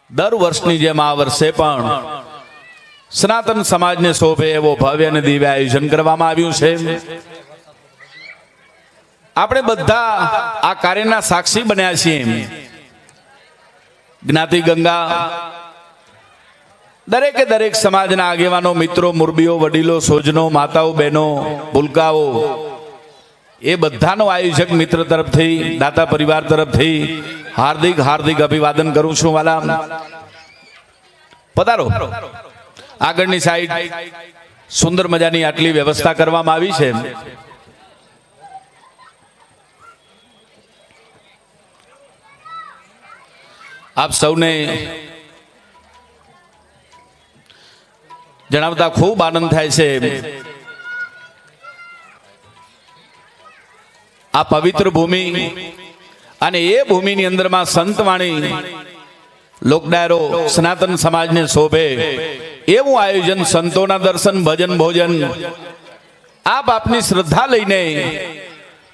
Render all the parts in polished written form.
દર વર્ષની જેમ આ વર્ષે પણ સનાતન સમાજને શોભે એવો ભવ્ય અને દિવ્ય આયોજન કરવામાં આવ્યું છે। આપણે બધા આ કાર્યના સાક્ષી બન્યા છીએ। જ્ઞાતિ ગંગા દરેકે દરેક સમાજના આગેવાનો, મિત્રો, મુરબીઓ, વડીલો, સોજનો, માતાઓ, બહેનો, ભૂલકાઓ એ બધાનો આયોજક મિત્ર તરફથી, દાતા પરિવાર તરફથી હાર્દિક હાર્દિક અભિવાદન કરું છું। વાલા પધારો। આગળની સાઈડ સુંદર મજાની આટલી વ્યવસ્થા કરવામાં આવી છે। આપ સૌને જણાવતા ખૂબ આનંદ થાય છે। આ પવિત્ર ભૂમિ અને એ ભૂમિની અંદરમાં સંતવાણી લોકડાયરો સનાતન સમાજને શોભે એવું આયોજન, સંતોના દર્શન, ભજન, ભોજન આપ આપની શ્રદ્ધા લઈને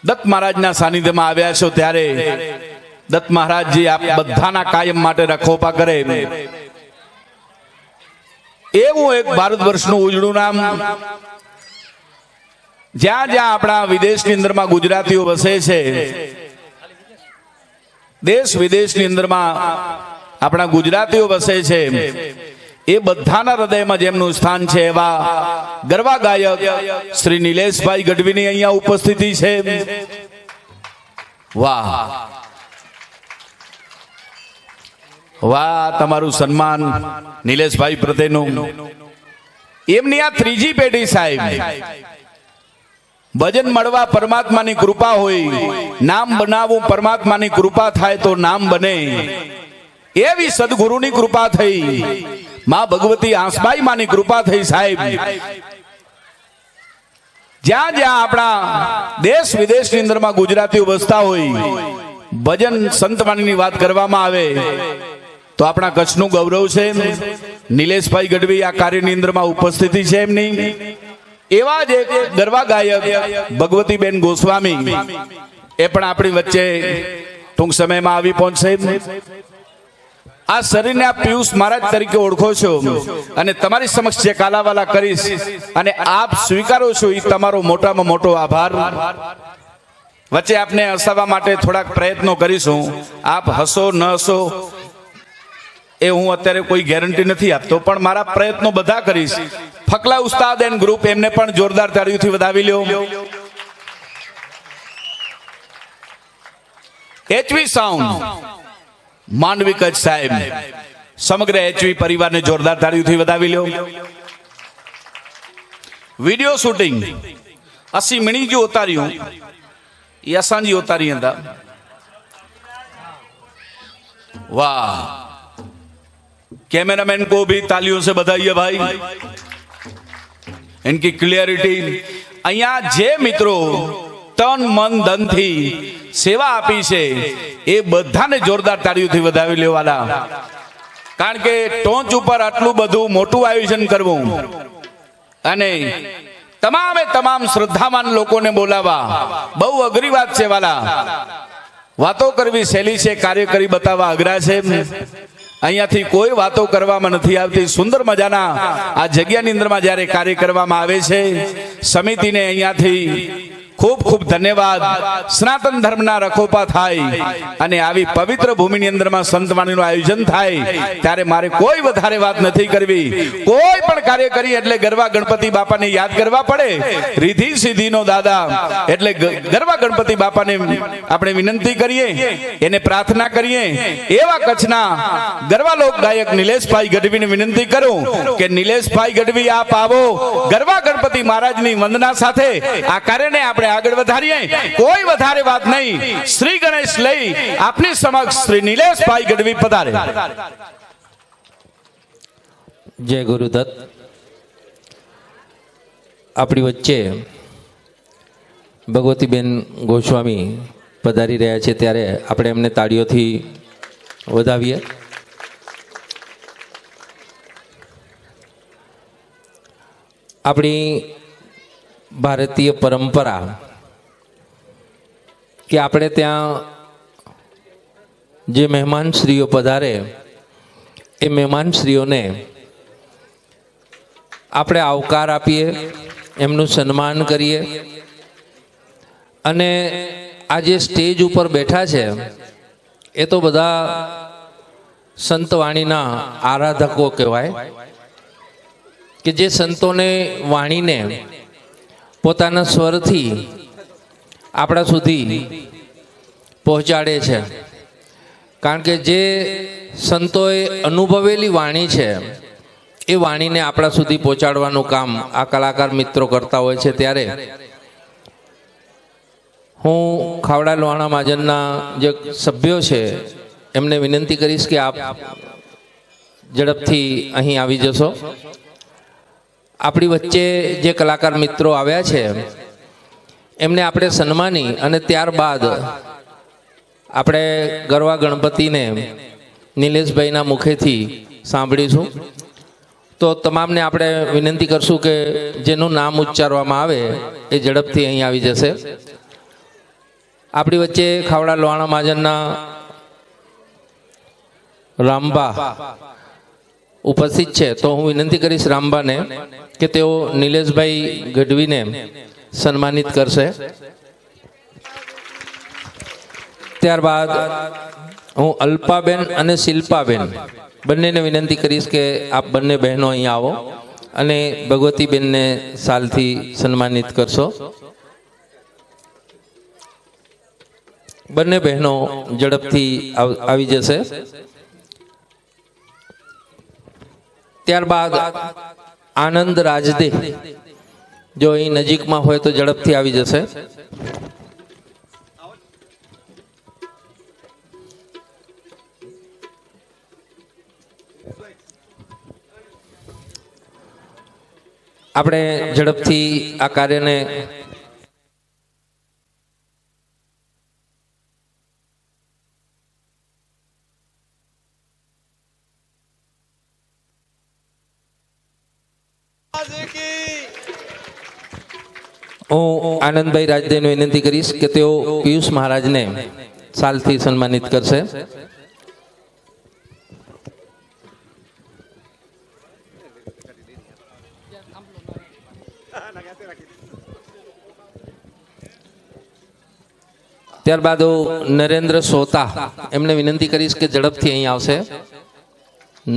દત્ત મહારાજના સાનિધ્યમાં આવ્યા છો ત્યારે દત્ત મહારાજજી આપ બધાના કાયમ માટે રખોપા કરે એવું એક ભારત વર્ષનું ઉજળું નામ, જ્યાં જ્યાં આપણા વિદેશની અંદરમાં ગુજરાતીઓ વસે છે, દેશ વિદેશની અંદરમાં આપણા ગુજરાતીઓ વસે છે, એ બધાના હૃદયમાં જેમનું સ્થાન છે એવા ગરબા ગાયક શ્રી નિલેશભાઈ ગઢવીની અહીંયા ઉપસ્થિતિ છે। વાહ વાહ, તમારું સન્માન નિલેશભાઈ પ્રત્યેનું। એમની આ ત્રીજી પેઢી સાહેબ, ભજન મળવા પરમાત્માની કૃપા હોય, નામ બનાવવું પરમાત્માની કૃપા થાય તો નામ બને, એવી સદગુરુની કૃપા થઈ, માં ભગવતી આંસબાઈ માની કૃપા થઈ સાહેબ। જ્યાં જ્યાં આપણા દેશ વિદેશની અંદરમાં ગુજરાતીઓ વસતા હોય, ભજન સંતવાણીની વાત કરવામાં આવે તો આપણા કચ્છનું ગૌરવ છે। નિલેશભાઈ ગઢવી આ કાર્યની અંદરમાં ઉપસ્થિતિ છે એમની। એવા જ એક ગરબા ગાયક ભગવતીબેન ગોસ્વામી એ પણ આપણી વચ્ચે ટૂંક સમયમાં આવી પહોંચશે। આ શરીરને આપ પિયુષ મહારાજ તરીકે ઓળખો છો અને તમારી સમક્ષ જે કાલાવાલા કરીશ અને આપ સ્વીકારો છો એ તમારો મોટામાં મોટો આભાર। વચ્ચે આપને હસાવવા માટે થોડાક પ્રયત્નો કરીશું। આપ હસો ન હસો એ હું અત્યારે કોઈ ગેરંટી નથી આપતો, પણ મારા પ્રયત્નો બધા કરીશ। ફકલા ઉસ્તાદ એન્ડ ગ્રુપ એમને પણ જોરદાર તાળીઓથી વધાવી લ્યો। એચવી સાઉન્ડ માંડવી કચ્છ સાહેબ, સમગ્ર એચવી પરિવારને જોરદાર તાળીઓથી વધાવી લ્યો। વિડિયો શૂટિંગ અસી મિણી जो उतारियों ये असांजी उतारी था। वाह, कैमरामैन को भी तालियों से बधाइए भाई, इनकी क्लियरिटी। અહીંયા જે મિત્રો તન મન ધન થી સેવા આપી છે એ બધાને જોરદાર તાળીઓથી વધાવી લેવાલા। કારણ કે ટોચ ઉપર આટલું બધું મોટું આયોજન કરવું અને તમામે તમામ શ્રદ્ધાવાન લોકોને બોલાવવા બહુ અઘરી વાત છે વાલા। વાતો કરવી સહેલી છે, કાર્ય કરી બતાવવા અઘરા છે। અહીંયાથી કોઈ વાતો કરવામાં નથી આવતી। સુંદર મજાના આ જગ્યાની અંદરમાં જ્યારે કાર્ય કરવામાં આવે છે, સમિતિને અહીંયાથી ખૂબ ખૂબ ધન્યવાદ। સનાતન ધર્મના રખોપા થાય અને આવી પવિત્ર ભૂમિની અંદરમાં સંતવાણીનું આયોજન થાય ત્યારે મારે કોઈ વધારે વાત નથી કરવી। કોઈ પણ કાર્ય કરી એટલે ગરબા ગણપતિ બાપાને યાદ કરવા પડે। રીધિ સિદ્ધિનો દાદા એટલે ગરબા ગણપતિ બાપાને આપણે વિનંતી કરીએ, એને પ્રાર્થના કરીએ। એવા કચ્છના ગરબા લોક ગાયક નિલેશભાઈ ગઢવીને વિનંતી કરું કે નિલેશભાઈ ગઢવી આપ આવો, ગરબા ગણપતિ મહારાજની વંદના સાથે આ કાર્યને આપણે આગળ વધારીએ। કોઈ વધારે વાત નહીં, શ્રી ગણેશ લઈ આપની સમક્ષ શ્રી નિલેશભાઈ ગઢવી પધારે। જય ગુરુદત્ત। આપણી વચ્ચે ભગવતીબેન ગોસ્વામી પધારી રહ્યા છે ત્યારે આપણે એમને તાળીઓથી વધાવીએ। આપણી ભારતીય પરંપરા કે આપણે ત્યાં જે મહેમાન શ્રીઓ પધારે એ મહેમાનશ્રીઓને આપણે આવકાર આપીએ, એમનું સન્માન કરીએ અને આ જે સ્ટેજ ઉપર બેઠા છે એ તો બધા સંતવાણીના આરાધકો કહેવાય કે જે સંતોને વાણીને પોતાના સ્વરથી આપણા સુધી પહોંચાડે છે. કારણ કે જે સંતોએ અનુભવેલી વાણી છે એ વાણીને આપણા સુધી પહોંચાડવાનું કામ આ કલાકાર મિત્રો કરતા હોય છે. ત્યારે હું ખાવડા લોહાણા મહાજનના જે સભ્યો છે એમને વિનંતી કરીશ કે આપ ઝડપથી અહીં આવી જશો. આપણી વચ્ચે જે કલાકાર મિત્રો આવ્યા છે એમને આપણે સન્માની અને ત્યારબાદ આપણે ગરવા ગણપતિને નિલેશભાઈના મુખેથી સાંભળીશું. તો તમામને આપણે વિનંતી કરશું કે જેનું નામ ઉચ્ચારવામાં આવે એ ઝડપથી અહીં આવી જશે. આપણી વચ્ચે ખાવડા લોહાણા મહાજનના રામબા ઉપસ્થિત છે. તો હું વિનંતી કરીશ રામબાને કે તેઓ નિલેશભાઈ ગઢવીને સન્માનિત કરશે. ત્યારબાદ હું અલ્પાબેન અને શિલ્પાબેન બંનેને વિનંતી કરીશ કે આપ બંને બહેનો અહીં આવો અને ભગવતીબેનને સાલથી સન્માનિત કરશો. બંને બહેનો ઝડપથી આવી જશે. ત્યારબાદ આનંદ રાજદે જો અહીં નજીકમાં હોય તો ઝડપથી આવી જશે. આપણે ઝડપથી આ કાર્યને હું આનંદભાઈ રાજદેને વિનંતી કરીશ કે તેઓ પિયુષ મહારાજને સાલથી સન્માનિત કરશે. ત્યારબાદ હું નરેન્દ્ર સોતા એમને વિનંતી કરીશ કે ઝડપથી અહીં આવશે.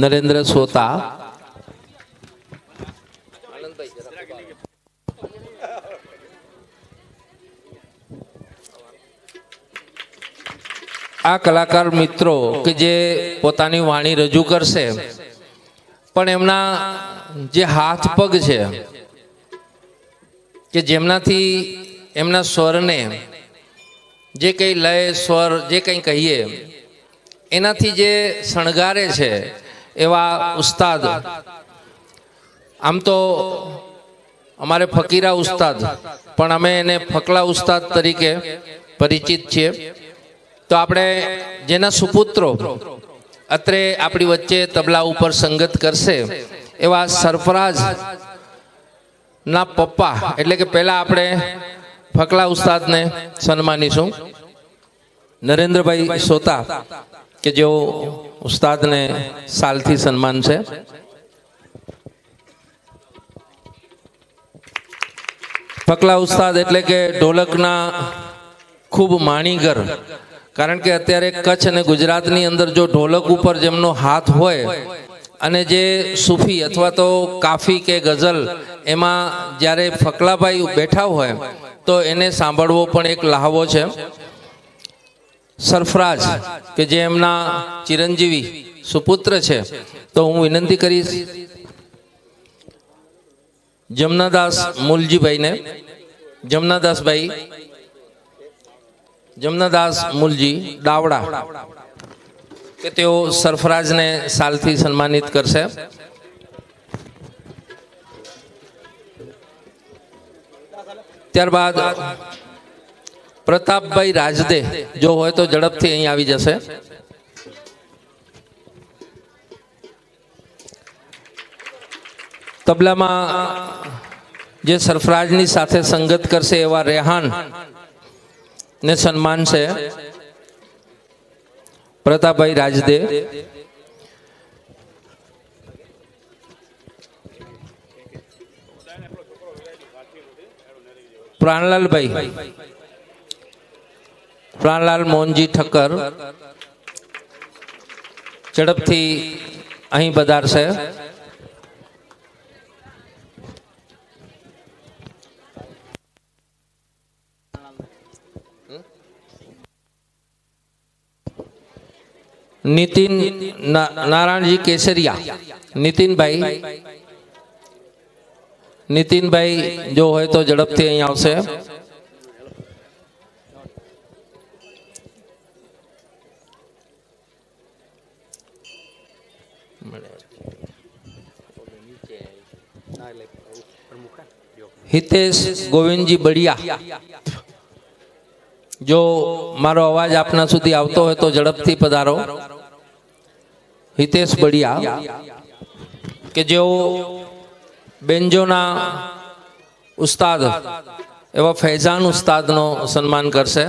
નરેન્દ્ર સોતા આ કલાકાર મિત્રો કે જે પોતાની વાણી રજૂ કરશે પણ એમના જે હાથ પગ છે કે જેમનાથી એમના સ્વરને જે કંઈ લય સ્વર જે કંઈ કહીએ એનાથી જે શણગારે છે એવા ઉસ્તાદ. આમ તો અમારે ફકીરા ઉસ્તાદ પણ અમે એને ફકલા ઉસ્તાદ તરીકે પરિચિત છીએ. તો આપણે જેના સુપુત્રો અત્રે આપણી વચ્ચે તબલા ઉપર સંગત કરશે એવા સરફરાજ ના પપ્પા એટલે કે પહેલા આપણે ફકલા ઉસ્તાદને સન્માનીશું. નરેન્દ્રભાઈ સોતા કે જેઓ ઉસ્તાદને સાલથી સન્માન છે. ફકલા ઉસ્તાદ એટલે કે ઢોલકના ખૂબ માણીગર. કારણ કે અત્યારે કચ્છ અને ગુજરાતની અંદર જો ઢોલક ઉપર જેમનો હાથ હોય અને જે સૂફી અથવા તો કાફી કે ગઝલ એમાં જ્યારે ફકલાભાઈ બેઠા હોય તો એને સાંભળવો પણ એક લહાવો છે. સરફરાજ કે જે એમના ચિરંજીવી સુપુત્ર છે. તો હું વિનંતી કરીશ જમનાદાસ મૂલજીભાઈને, જમનાદાસ મૂલજી ડાવડા કે તેઓ સરફરાજને સાલથી સન્માનિત કરશે. ત્યારબાદ પ્રતાપભાઈ રાજદે જો હોય તો ઝડપથી અહીં આવી જશે. તબલામાં જે સરફરાજની સાથે સંગત કરશે એવા રેહાન ને સન્માન છે. પ્રતાપભાઈ રાજદે. પ્રાણલાલ મોહનજી ઠક્કર ઝડપથી અહીં પધારશે. નીતિન નારાયણજી કેસરિયા, નીતિનભાઈ જો હોય તો ઝડપથી અહીં આવશે. હિતેશ ગોવિંદજી બળિયા, જો મારો અવાજ આપના સુધી આવતો હોય તો ઝડપથી પધારો. હિતેશ બળિયા કે જેઓ બેન્જોના ઉસ્તાદ એવા ફૈઝાન ઉસ્તાદનો સન્માન કરશે.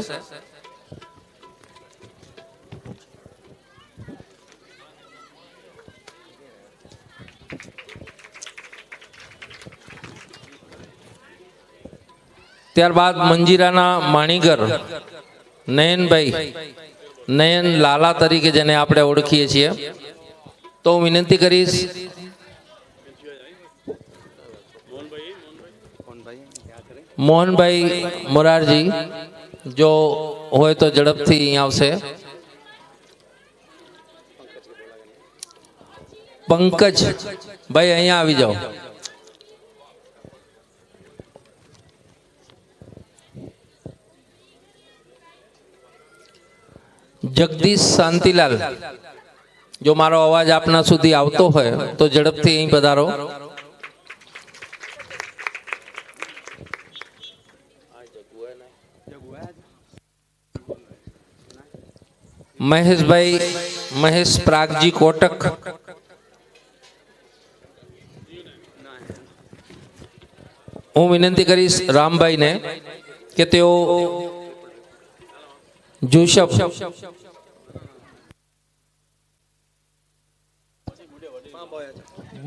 ત્યારબાદ મંજીરાના માણીગર નયન લાલા તરીકે જેને આપણે ઓળખીએ છીએ, તો હું વિનંતી કરીશ મોહનભાઈ મોરારજી જો હોય તો ઝડપથી અહીં આવશે. પંકજ ભાઈ અહીંયા આવી જાઓ. જગદીશ શાંતિલાલ, જો મારો અવાજ આપના સુધી આવતો હોય તો ઝડપથી અહીં પધારો. મહેશ પ્રાગજી કોટક, હું વિનંતી કરીશ રામભાઈને કે તેઓ જુસફ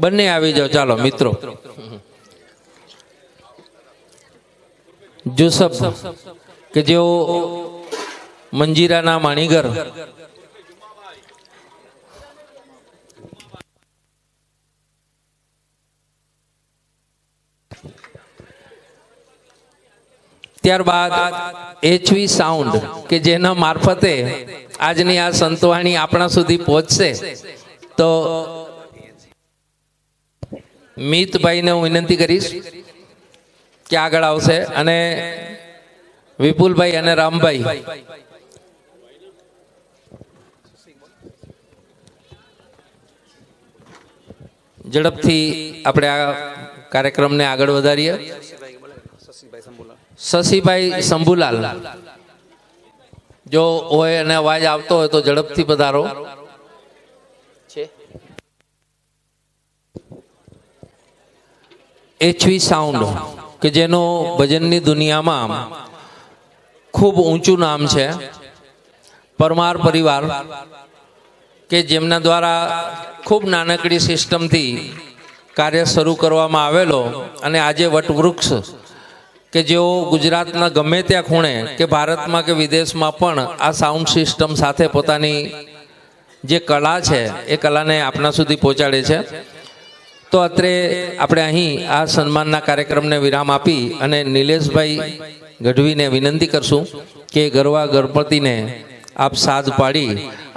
બંને આવી જાઓ. ચાલો મિત્રો, જુસફ કે જેઓ મંજીરાના માણીગર, ત્યારબાદ એચવી સાઉન્ડ કે જેના મારફતે આજની આ સંતવાણી આપણા સુધી પહોંચશે, તો મિતભાઈને હું વિનંતી કરીશ કે આગળ આવશે. અને વિપુલભાઈ અને રામભાઈ ઝડપથી આપણે આ કાર્યક્રમને આગળ વધારીએ. શશીભાઈ શંભુલાલ જો હોય અને અવાજ આવતો હોય તો ઝડપથી પધારો. એચવી સાઉન્ડ કે જેનો ભજનની દુનિયામાં ખૂબ ઊંચું નામ છે, પરમાર પરિવાર કે જેમના દ્વારા ખૂબ નાનકડી સિસ્ટમથી કાર્ય શરૂ કરવામાં આવેલો, અને આજે વટવૃક્ષ કે જેઓ ગુજરાતના ગમે ત્યાં ખૂણે કે ભારતમાં કે વિદેશમાં પણ આ સાઉન્ડ સિસ્ટમ સાથે પોતાની જે કલા છે એ કલાને આપણા સુધી પહોંચાડે છે. તો અત્રે આપણે અહીં આ સન્માનના કાર્યક્રમને વિરામ આપી અને નિલેશભાઈ ગઢવીને વિનંતી કરશું કે ગરવા ગણપતિને આપ સાદ પાડી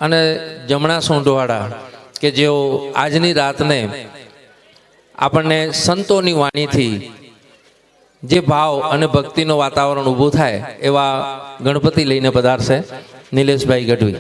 અને જમણા સોંઢવાળા કે જેઓ આજની રાતને આપણને સંતોની વાણીથી જે ભાવ અને ભક્તિનું વાતાવરણ ઊભું થાય એવા ગણપતિ લઈને પધારશે નિલેશભાઈ ગઢવી.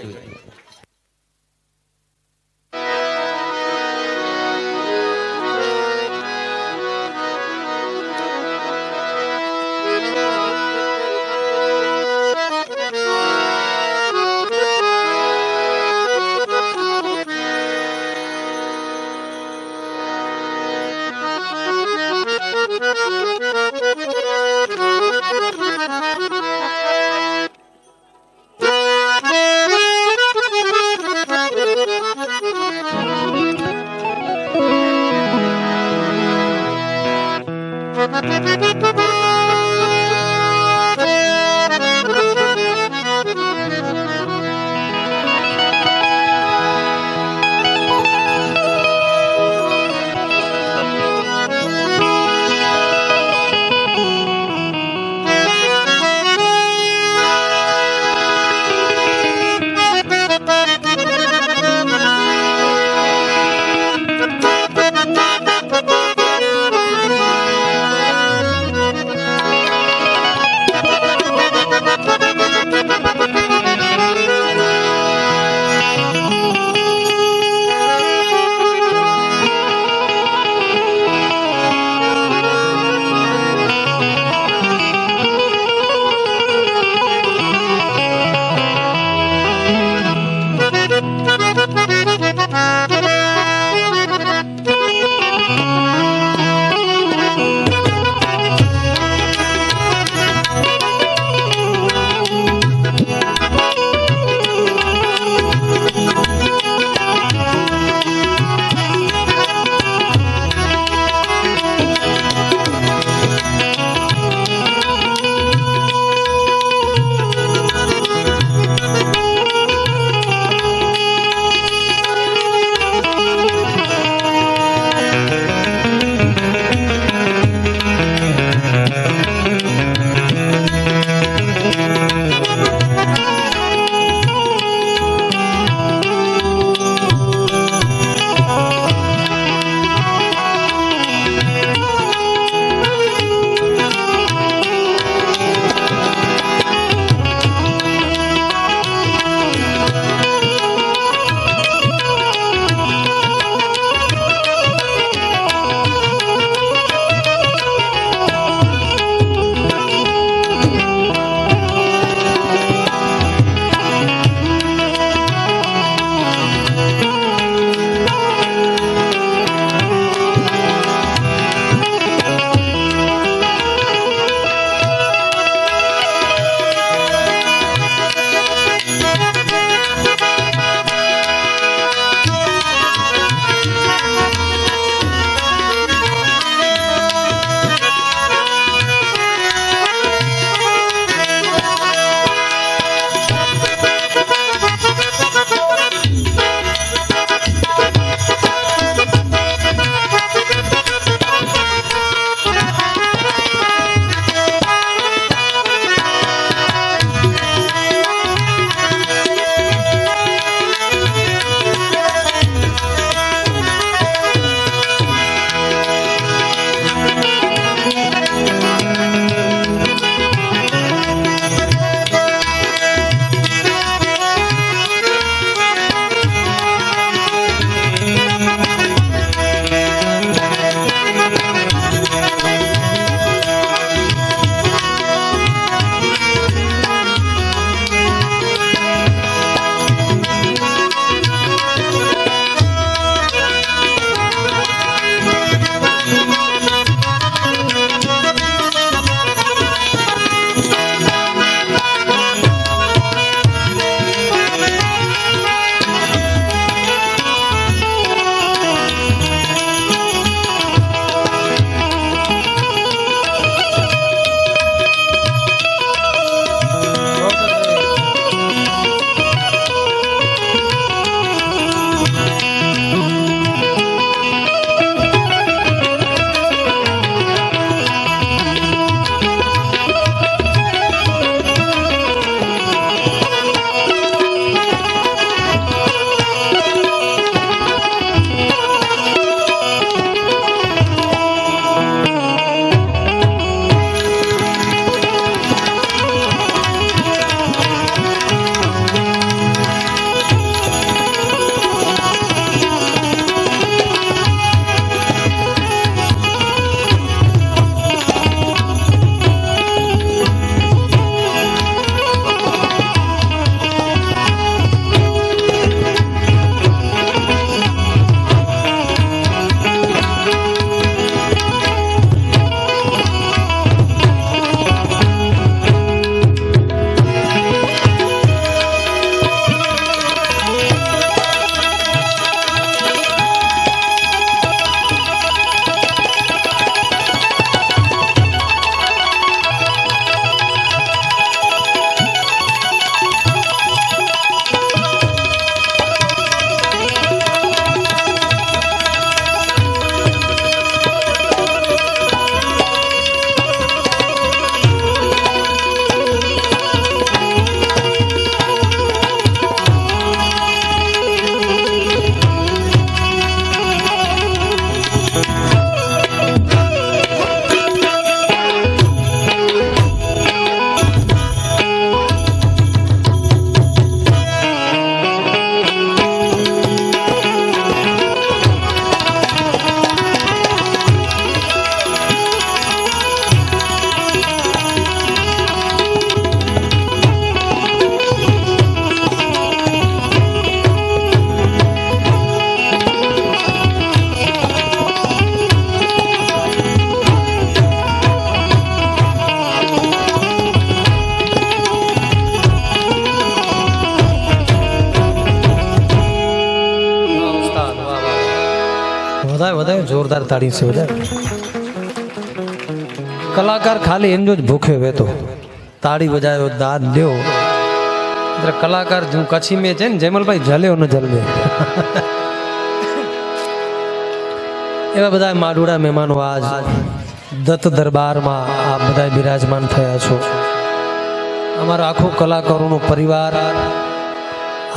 जोरदार ताड़ी से बजाए। कलाकार खाली इन जो भूखे हुए तो ताड़ी बजायो दाद લ્યો એટલે કલાકાર જો કચ્છી में છે ને જયમલભાઈ જલ્યો ન જલ્યો એવા બધા માડુડા મહેમાનો આજ દત્ત દરબારમાં આ બધા બિરાજમાન થયા છો। અમારો આખો કલાકારોનો પરિવાર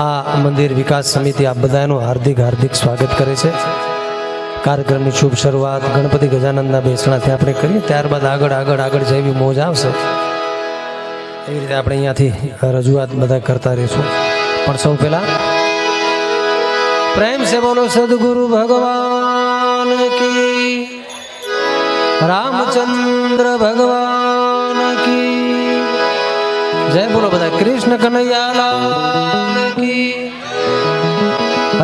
આ મંદિર વિકાસ સમિતિ આ બધાનું હાર્દિક હાર્દિક સ્વાગત કરે છે। કાર્યક્રમની શુભ શરૂઆત ગણપતિ ગજાનંદના બેસણાથી આપણે કરીએ, ત્યારબાદ આગળ આગળ આગળ જેવી મોજ આવશે એવી રીતે આપણે અહીંયાથી રજૂઆત બધા કરતા રહીશું। પણ સૌ પહેલા પ્રેમ સે બોલો સદગુરુ ભગવાન કી, રામચંદ્ર ભગવાન की जय। बोलो બધા कृष्ण कन्हैया लाल की,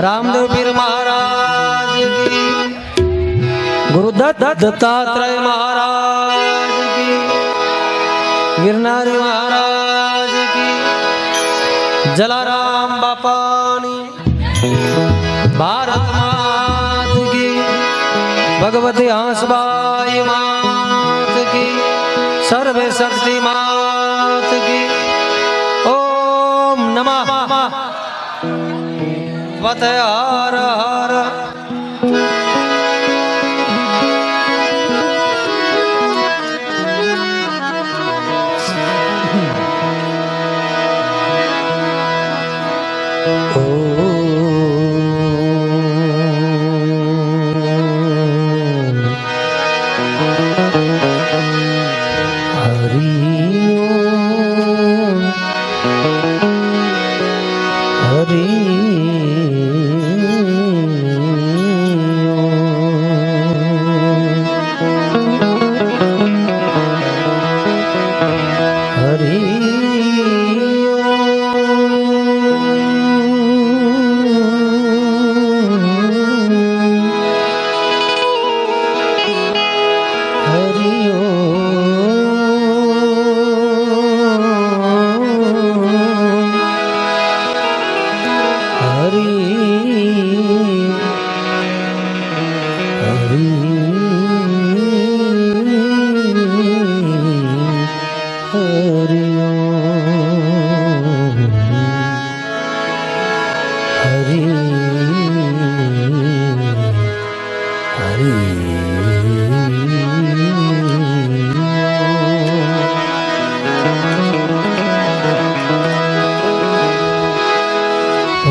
रामदेव पीर महाराज की, गुरुदत्त दत्तात्रेय महाराज की, गिरनारी महाराज की, जलाराम बापानी, भारत मात की, भगवती हंसबाई मात की, सर्वे शक्ति मात की। ओम नमः वते हर हर।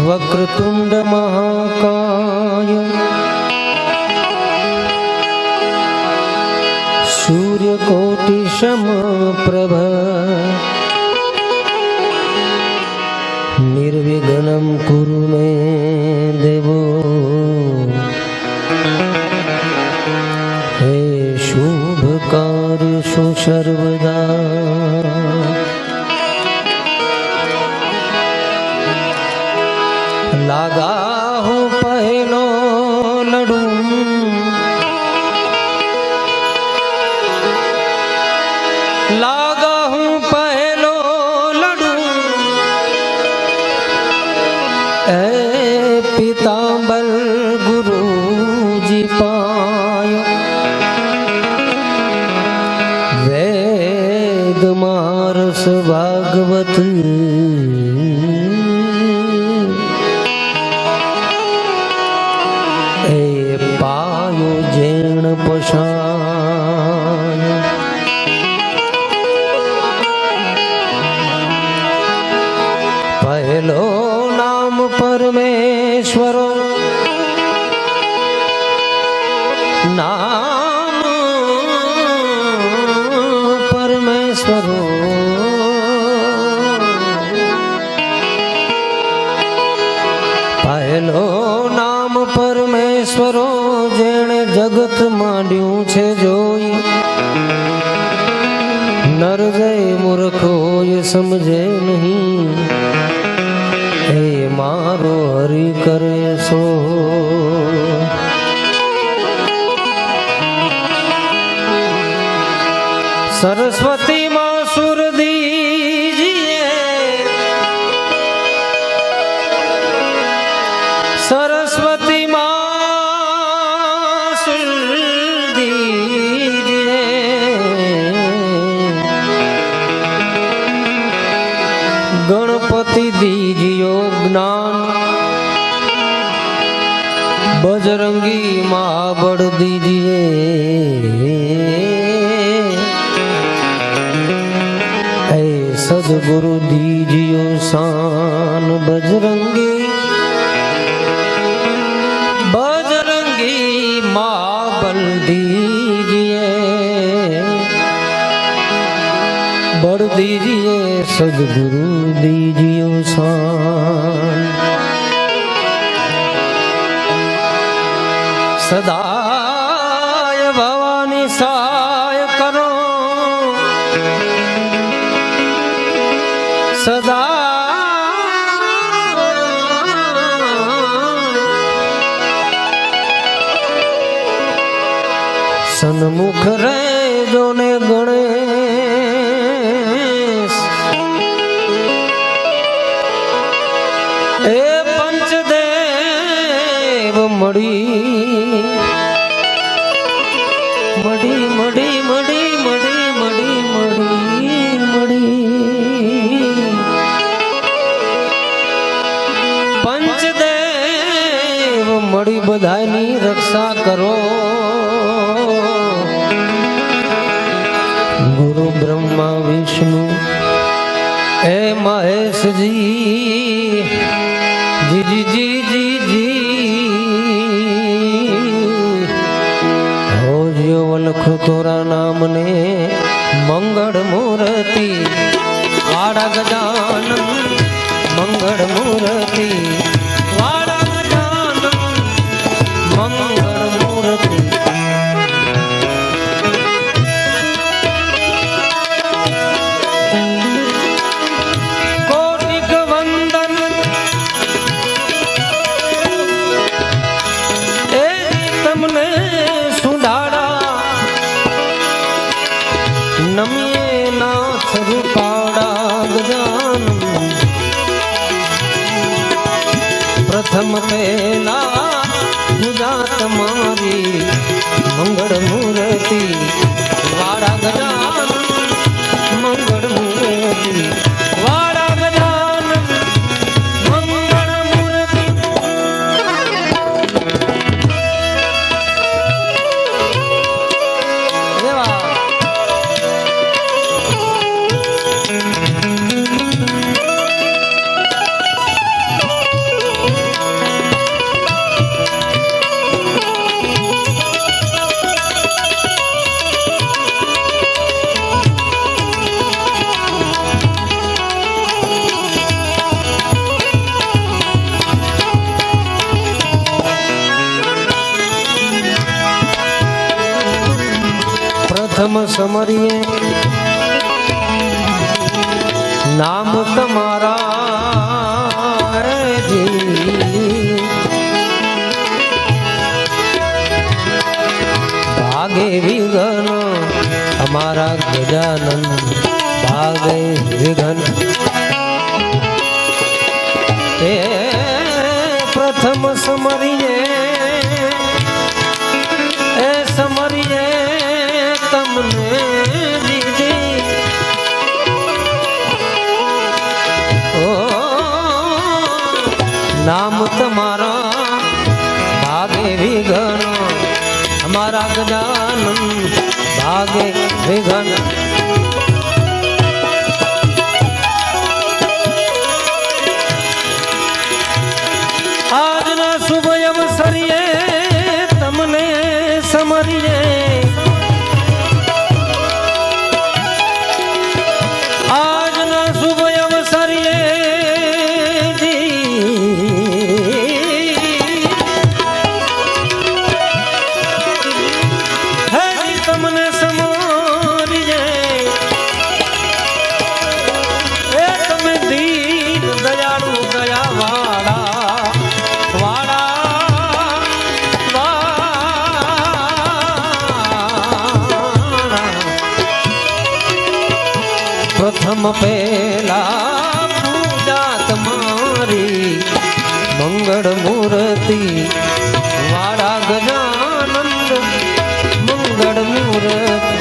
वक्रतुंड महाकाय, सूर्यकोटि समप्रभ, निर्विघ्नं कुरु मे देवो। हे शुभ कार्येषु सर्वदा, लागा हूँ पहलो लड़ू, लागा हूँ पहलो लड़ू, ए पीताम्बर गुरु जी पायो, वेद मारस भागवत, पायो जैन पशाय, पहलो नाम परमेश्वरो, नाम परमेश्वरो, पहलो नाम परमेश्वरो, जेणे जगत मांड्યું છે જોઈ, નર જય મૂર્ખ હોય સમજે નહીં, એ મારો હરિ કરે સો। सरस्वती माँ सुर दीजिए, सरस्वती माँ सुर बजरंगी माँ बड़ दीजिए ऐ सदगुरु दीजियो शान बजरंगी बजरंगी माँ बल दीजिए बड़ दीजिए सदगुरु दीजियो शान सदाय भवानी सहाय करो सदा सन्मुख रहे जो ने गणेश ए पंचदेव मड़ी मड़ी मड़ी मड़ी मड़ी मड़ी मड़ी मड़ी पंचदेव मड़ी बधाईनी रक्षा करो गुरु ब्रह्मा विष्णु ए महेश जी जी जी जी जी जी वलख तोरा नाम ने मंगल मूर्ति वाड़ा गजानन मंगल मूर्ति वाड़ा गजानन मंगल मूर्ति कोटिक वंदन ए तमने सुधारा नमिए नाथ रूपाड़ा गजानन प्रथम पहला पूजा तुम्हारी मंगल मूर्ति वाड़ा गजानन मंगल मूर्ति वाड़ा गजानन मंगल मूर्ति प्रथम समरिए नाम तुम्हारा है जी भागे विघन हमारा गजानन भागे विघन ए प्रथम समरिए ए समरिए तमने दीदी ओ नाम तुम्हारा भागे विघन हमारा गजानन भागे विघन आज ना शुभ अवसरिए तमने समरिए आज ना शुभ अवसरिए जी है जी तमने समरिए ए तमे दीन दयालु दया वाड़ा वाड़ा प्रथम पहला पूजा तुम्हारी मंगल मूर्ति वाड़ा गजानंद मंगल मूर्ति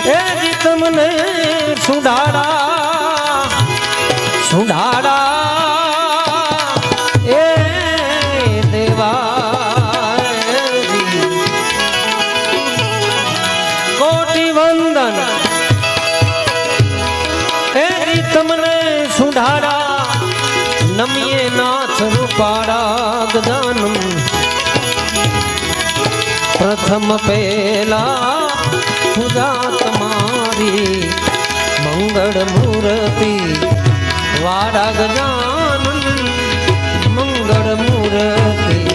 એ જી તમને સુધારા સુધારા એ દેવા કોટી વંદન એ જી તમને સુધારા નમીએ નાથ રૂપાળા ગજાનન પ્રથમ પેલા પૂજા તમારી મંગળ મૂર્તિ વાડા ગજાનન મંગળ મૂર્તિ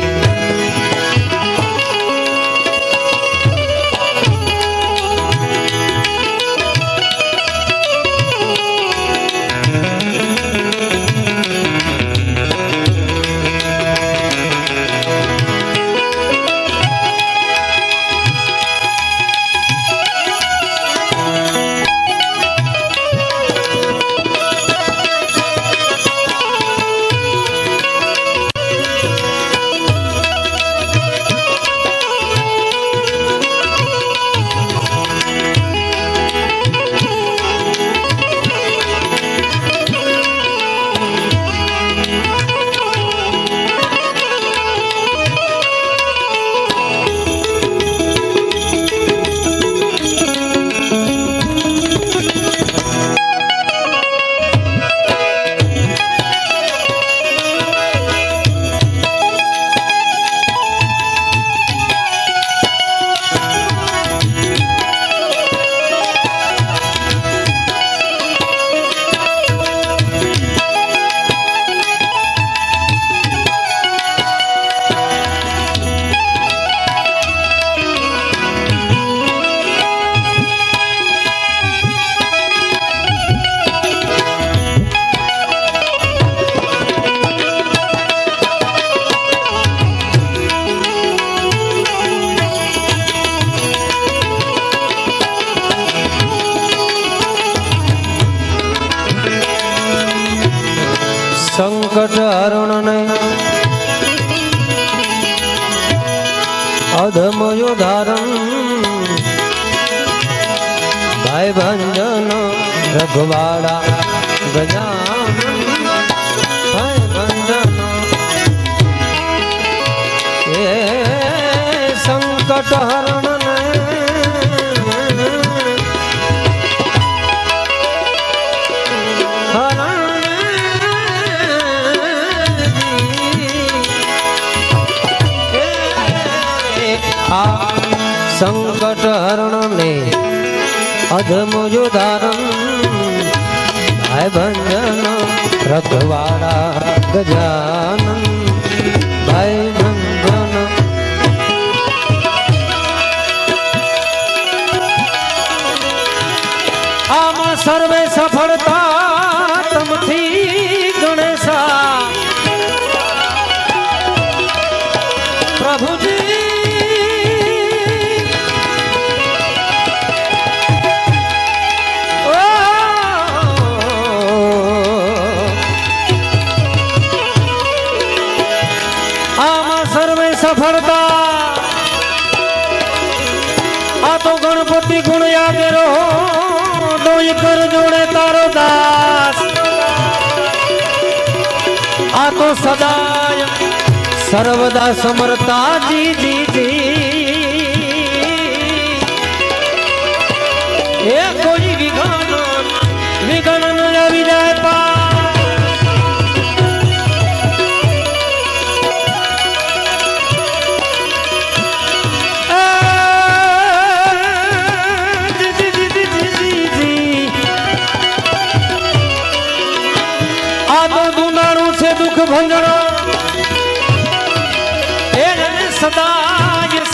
સંકટ હરણ ને અધમયો ધારણ ભાઈ ભંજન રઘવાડા ગજાનન ભાઈ ભંજન એ સંકટ હરણ ને સંકટ હરણ ને અધમજો ધારણ ભાઈ ભંજન રખવાડા ગજાનન ભાઈ ભંજન આમાં સર્વે સફળતા તમથી ગણેશા પ્રભુજી સફળતા આ તો ગણપતિ ગુણ યાદ રહો દોય કર જોડે તારો દાસ આ તો સદાય સર્વદા સમરતા જી જી જી એ કોઈ વિઘન ન આવી જાય પા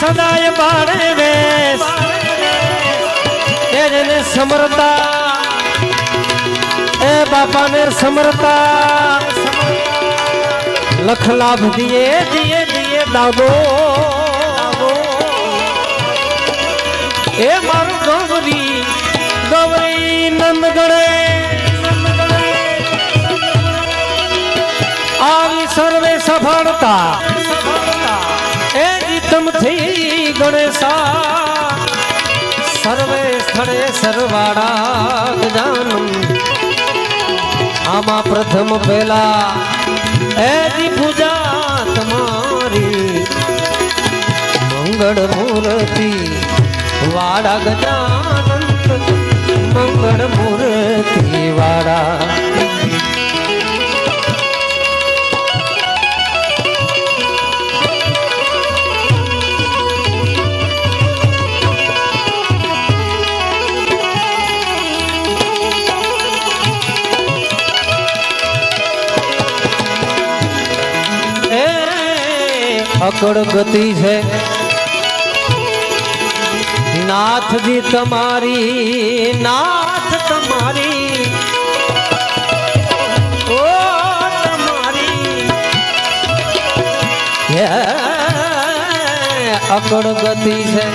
સદાય બાળે વેશ એને સમરતા એ બાપાને સમરતા લખ લાભ દિયે દિયે દિયે દાદો એ મારું ગૌરી ગૌરી નંદ ગણે આવી સર્વે સફળતા એ તમથી ગણેશા સર્વે સ્થળે સરવાળા ગજાનન આમાં પ્રથમ પહેલા એની પૂજા તમારી મંગળ મૂર્તિ વાડા ગજાનન મંગળ મૂર્તિ વાડા અકળ ગતિ છે નાથજી તમારી નાથ તમારી ઓ તમારી અકળ ગતિ છે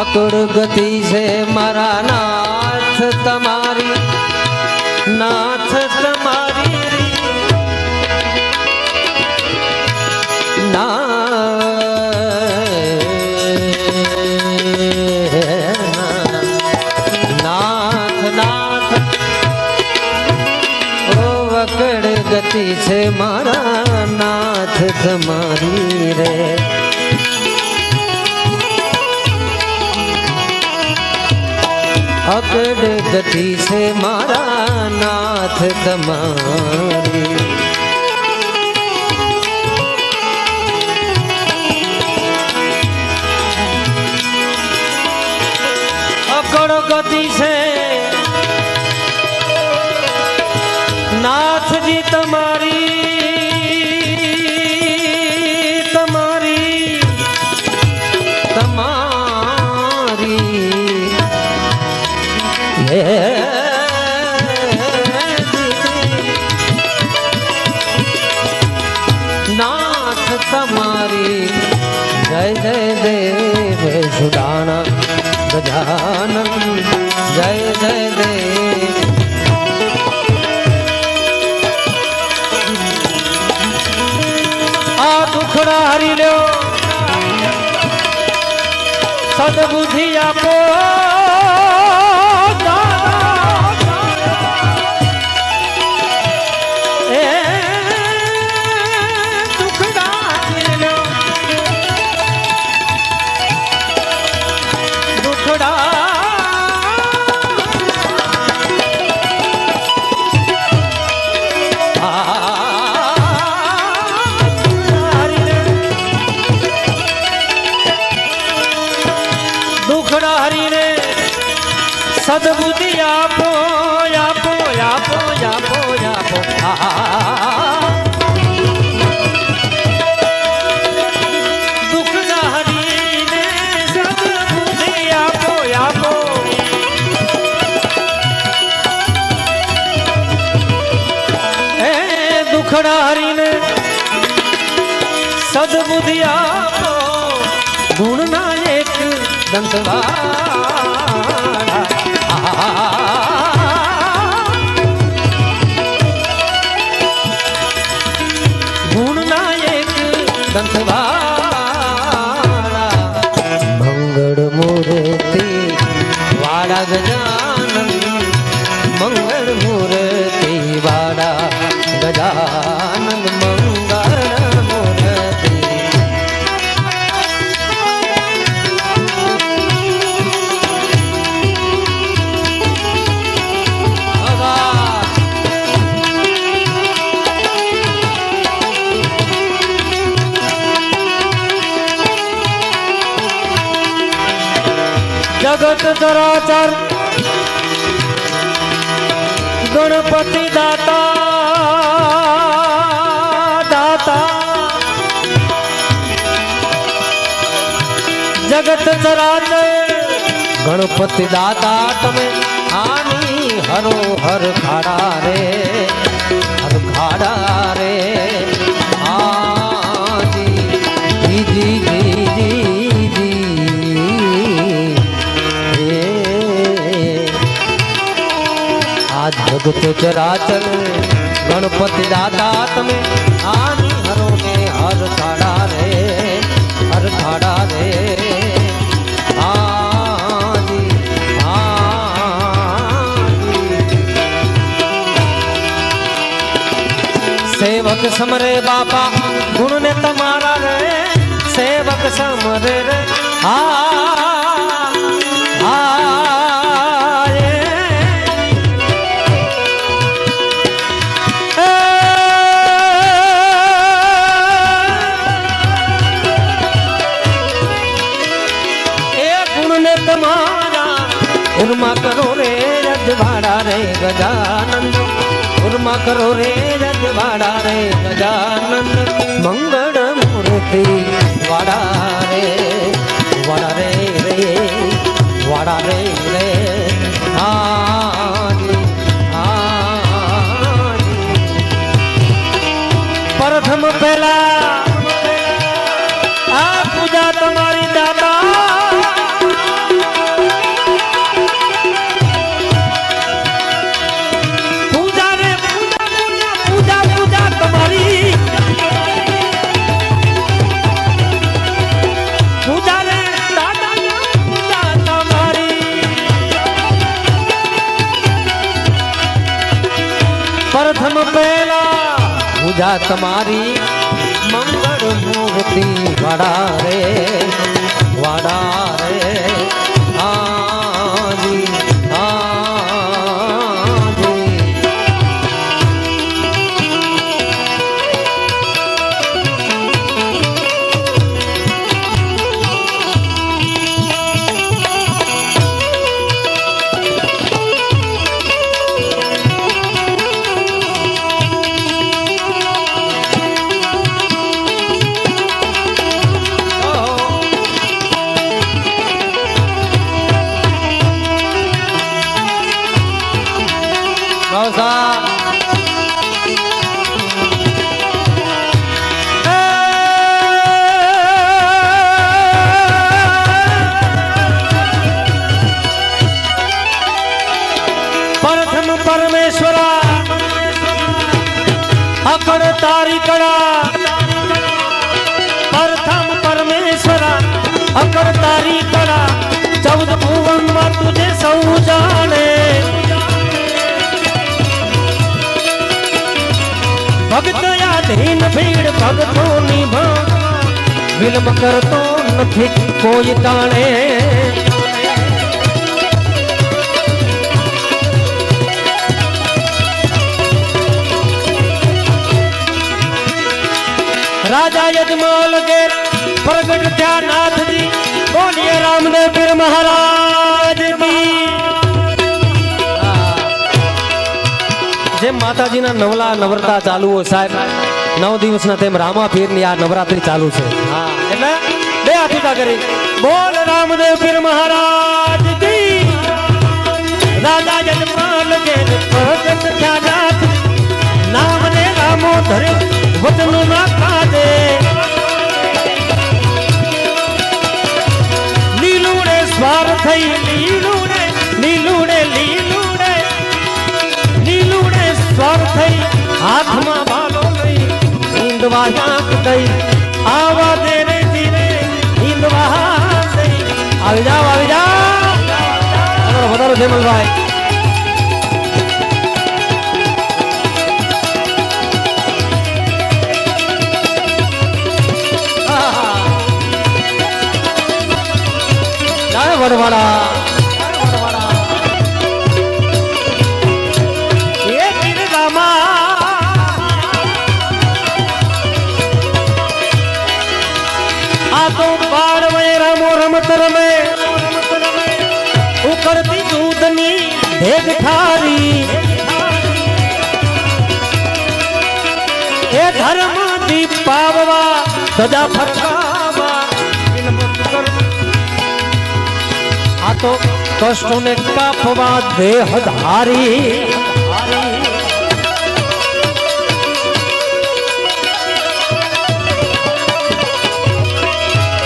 અકળ ગતિ છે મારા નાથ તમારી નાથ તમારી નાથ નાથ ઓ અકળ ગતિ છે મારા નાથ તમારી રે અકડ ગતિ છે મારા નાથ તમારી અકડ ગતિ છે નાથજી તમારી તમારી તમારી નાથ તમારી જય જય દેવ સુદાના ગજાનન જય જય દેવ આ દુખડા હરી લ્યો સદબુદ્ધિ આપો સદબુદ્ધિ આપો આપો આપો આપો આપો દુઃખ ના હરીને સદબુદ્ધિ આપો આપો હે દુખડા હરીને સદબુદ્ધિ આપો ગુણ ના એક દંતવા ગુણનાયક દંતવાળા મંગળ મૂર્તિ વાડા ગજાનન મંગળ મૂર્તિ વાડા ગજાનન મંગળ મૂર્તિ જગત ચરાચર ગણપતિ દાતા દાતા જગત ચરાચર ગણપતિ દાતા તમે આની હરો હર ખાડા રે હર ખાડા રે આજી જી જી જી જી જગત ચરાચર ગણપતિ દાદા તમે આની હરો ને હર થાડા રે હર થાડા રે હાજી હાજી સેવક સમરે બાપા ગુણ ને તમારા રે સેવક સમરે રે ઉર્મા કરો રે રજવાડા રે ગજાનંદ ઉર્મા કરો રે રજવાડા રે ગજાનંદ મંગળ મૂર્તિ વાડા રે રે વાડા રે રે હાજી હાજી પ્રથમ પહેલા આ પૂજા તમારી દાદા પ્રથમ પહેલા પૂજા તમારી મંગળ મૂર્તિ વાડા રે હાજી હાજી પ્રથમ પરમેશ્વરા અકળ તારી કળા પ્રથમ પરમેશ્વરા અકળ તારી કળા 14 ભુવન માં તુજે સૌ જાણે ભક્ત આધીન ભીડ ભક્તોની વિલંબ કરતો નથી કોઈ તાણે राजा यजमाल के प्रगट थया नाथ जी बोलिए रामदेव पीर महाराज की जेम माताजीना नवला नवरता चालू हो साहेब 9 દિવસના તેમ રામા પીરની આ નવરાત્રી ચાલુ છે હા એટલે બે હાથ ઊંચા કરી બોલ રામદેવ પીર મહારાજ કી રાજા યજમાલ કે પ્રગટ થયા નાથ નામ ને રામો ધરે વચન ના કાજે લીલુડે સ્વાર થઈ લીલુડે સ્વાર થઈ હાથમાં બાલો લઈ ઈંદવા આંખ દઈ આવા દે રે ધીરે ઈંદવા દઈ આવી જાઓ વધારો જેમલભાઈ વડવાડા એ પીર રામા આ તો બાળ વયે રામો રમત રમે ઉકળતી દૂધની ભેગ ઠારી એ ધર્મ દીપ પાવવા સજા ફટકાવા આ તો કષ્ટોને કાપવા દેહ ધારી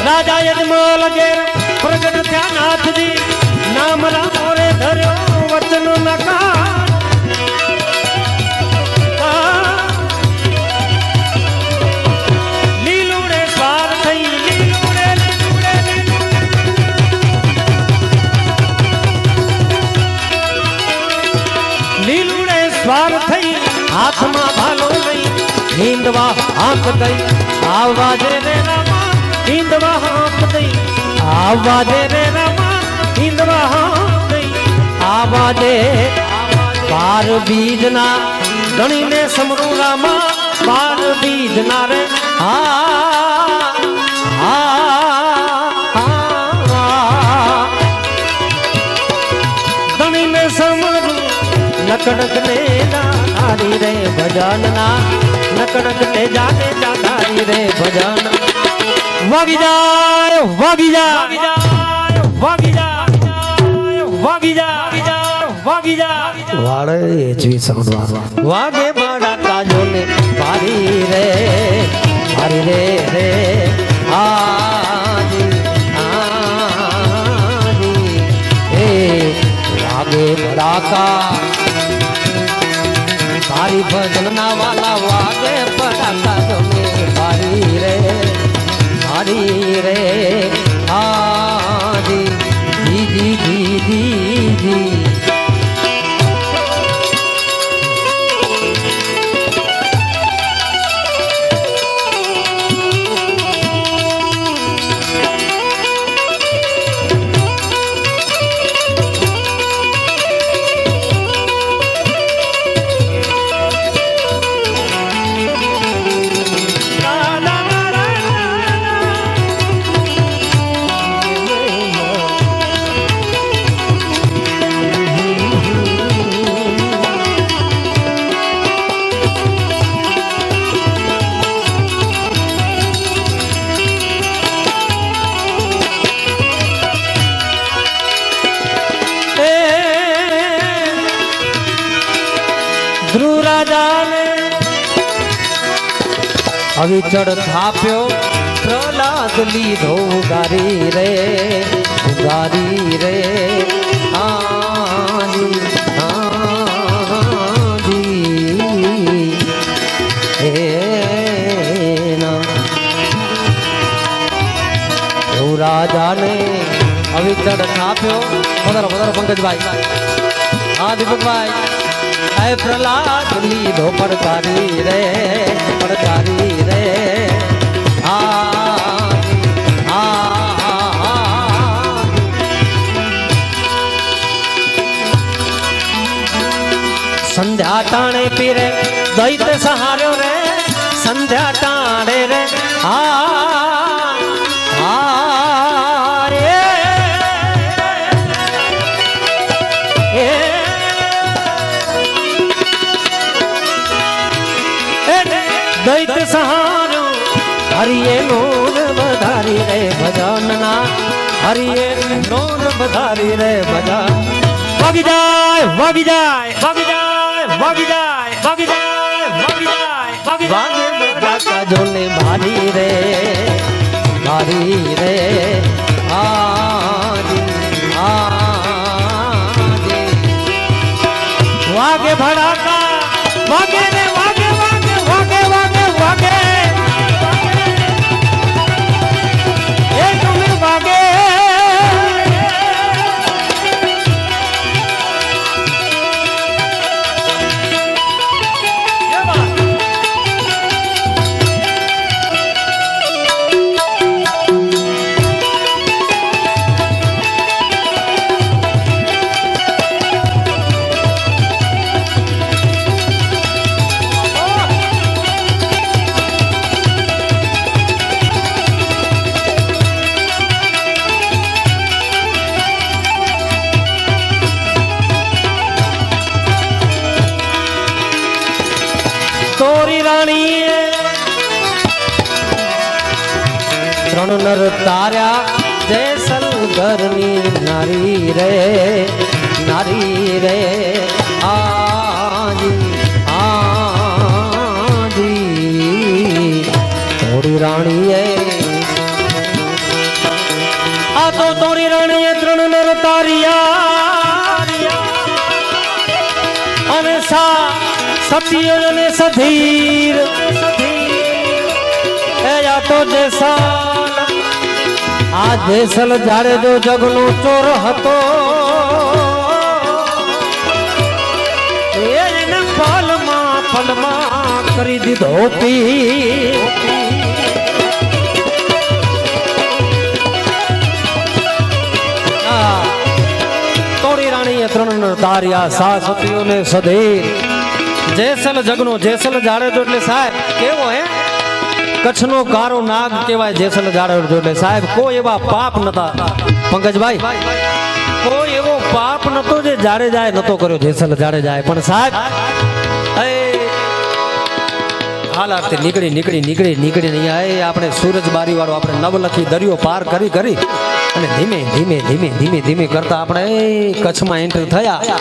રાજા યજમાલ ઘેર પ્રગટ થયા નાથજી નામ રામો રે ધર્યો વચન નકા સ્વાર થઈ હાથમાં ભાલો લઈ હિંદવા હાંક દઈ આવવા દે રે રામા હિંદવા હાંક દઈ આવવા દે રે રામા હિંદવા હાંક દઈ આવવા દે બાર બીજના ગણીને સમરૂ રામા બાર બીજના રે ગણીને સમરૂ નકડક ને જાધારી રે ભજનના નકડક ને જાને જાધારી રે ભજન વાગી જાય વાગી જાય વાગી જાય વાગી જાય વાગી જાય વાળે એચવી સમજવા વાગે બડા કાજો ને પારી રે રે આજી આજી એ વાગે બડા કા તારી ભજનના વાલા વાગે બડા કાજો ને પારી રે આજી જી જી જી જી ધ્રુવ રાજાને અવિચળ થાપ્યો પ્રહલાદ લીધો ઉગારી રે આજી આજી હે ના ધ્રુવ રાજાને અવિચળ થાપ્યો વધારો પંકજભાઈ હા દીપકભાઈ ऐ प्रहलाद लीधो पड़कारी रे संध्या टाणे पीरे दैत्य सहार्यो रे संध्या टाणे रे दैत्य सहारो हरिये नोन बधारी रे भजनना हरिये नोन बधारी रे भजन वागी जाए वागी जाए वागी जाए वागी जाए वागी जाए वागी जाए वागी वागे बड़ा का जोने भारी रे आजी आजी वागे भड़ा का वागे रे वागे वागे वागे वागे वागे ये तुम्हें वागे તોરી રાણીએ ત્રણ નર તાર્યા જેસલગરની નારી રે આજી આજી તોરી રાણીએ આ તો તોરી રાણીએ ત્રણ નર તાર્યા અને સતીય ને સધીર આ તો જેસલ આ જેસલ જાડે જો જગનો ચોર હતો એને પલમાં કરી દીધો પી તોરી રાણીએ ત્રણ તાર્યા સાસતીઓને સધીર જેસલ જગનો જેસલ જાડેજો એટલે સાહેબ કેવો હે કચ્છનો કારો નાગ કહેવાય જેસલ જાડેજો એટલે સાહેબ કોઈ એવા પાપ નતા પંકજભાઈ કોઈ એવો પાપ નતો જે જાડેજાએ નતો કર્યો જેસલ જાડેજાએ પણ સાહેબ હાલ આરતી નીકળી નહીં આય આપણે સૂરજ બારી વાળો આપણે નવલખી દરિયો પાર કરી અને ધીમે કરતા આપણે કચ્છમાં એન્ટર થયા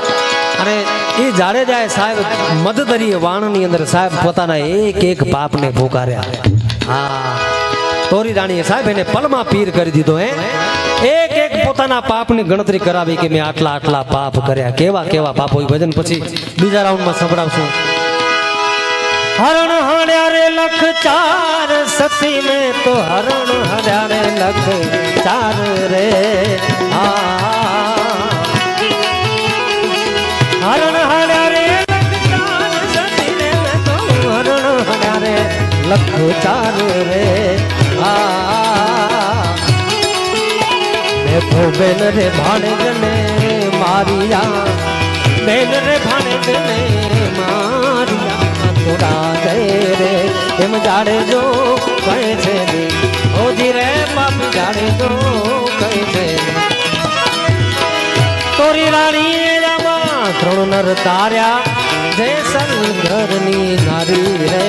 અને એ જાડેજાએ સાહેબ મધદરીય વાણની અંદર સાહેબ પોતાના એક પાપને ભોગાર્યા હા તોરી રાણીએ સાહેબ એને પલમાં પીર કરી દીધો એક પોતાના પાપની ગણતરી કરાવી કે મેં આટલા પાપ કર્યા કેવા પાપો એ ભજન પછી બીજા રાઉન્ડમાં સંભળાવશું હરણ હણ્યા રે લખ ચાર સતી में तो हरण हण્યા રે લખ ચાર રે હરણ હણ્યા રે લખ ચાર સતી में तो હરણ હણ્યા રે લખ ચાર રે મેં તો બેન રે ભાણેજને મારિયા બેન રે ભાણેજને મારિયા થોડા ગયે રે એમ જાડેજો કહે છે ઓજી રે બાપ જાડેજો કહે છે તોરી રાણી રામા ત્રણ નર તાર્યા જેસલ ઘરની નારી રે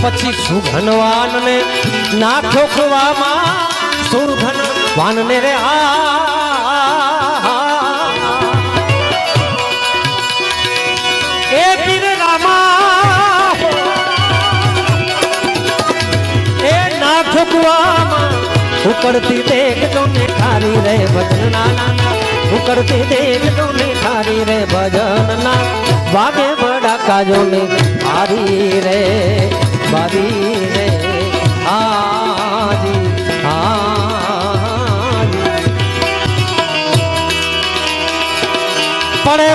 પછી સુઘનવાન ને ના ઠોકવામાં સુરઘન વાન ને રે એ પીર રામા એ ના ઠોકવામાં ઉકળતી દેખતો ને ખારી રે ભજન ના ઉકળતી દેખતો ને ખારી રે ભજન ના વાગે બડા કાજો ને મારી રે આજી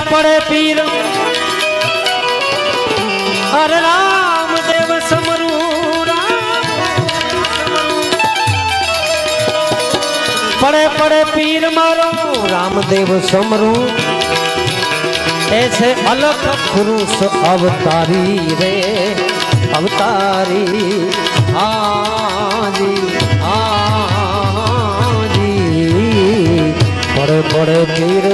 પડે પીર અરે રામદેવ સમરૂ પડે પીર મારો રામદેવ સમરૂ એ છે અલખ પુરુષ અવતારી રે અવતારી આજી પડે પીર